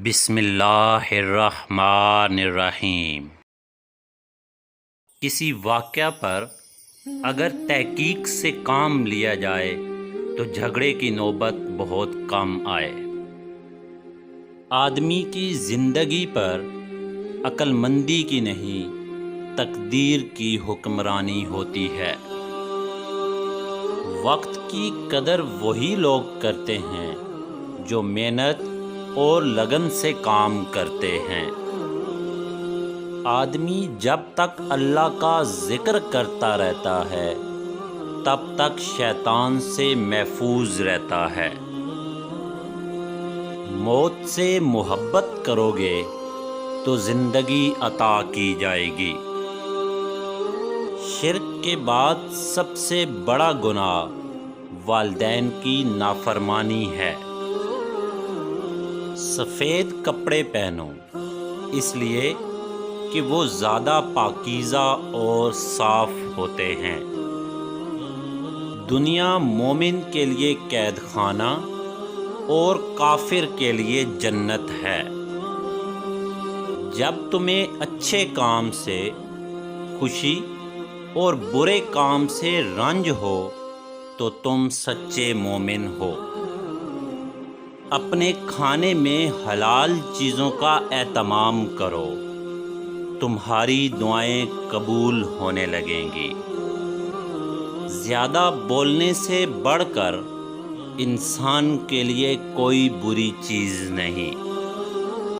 بسم اللہ الرحمن الرحیم۔ کسی واقعہ پر اگر تحقیق سے کام لیا جائے تو جھگڑے کی نوبت بہت کم آئے۔ آدمی کی زندگی پر عقل مندی کی نہیں، تقدیر کی حکمرانی ہوتی ہے۔ وقت کی قدر وہی لوگ کرتے ہیں جو محنت اور لگن سے کام کرتے ہیں۔ آدمی جب تک اللہ کا ذکر کرتا رہتا ہے تب تک شیطان سے محفوظ رہتا ہے۔ موت سے محبت کرو گے تو زندگی عطا کی جائے گی۔ شرک کے بعد سب سے بڑا گناہ والدین کی نافرمانی ہے۔ سفید کپڑے پہنو اس لیے کہ وہ زیادہ پاکیزہ اور صاف ہوتے ہیں۔ دنیا مومن کے لیے قید خانہ اور کافر کے لیے جنت ہے۔ جب تمہیں اچھے کام سے خوشی اور برے کام سے رنج ہو تو تم سچے مومن ہو۔ اپنے کھانے میں حلال چیزوں کا اہتمام کرو، تمہاری دعائیں قبول ہونے لگیں گی۔ زیادہ بولنے سے بڑھ کر انسان کے لیے کوئی بری چیز نہیں۔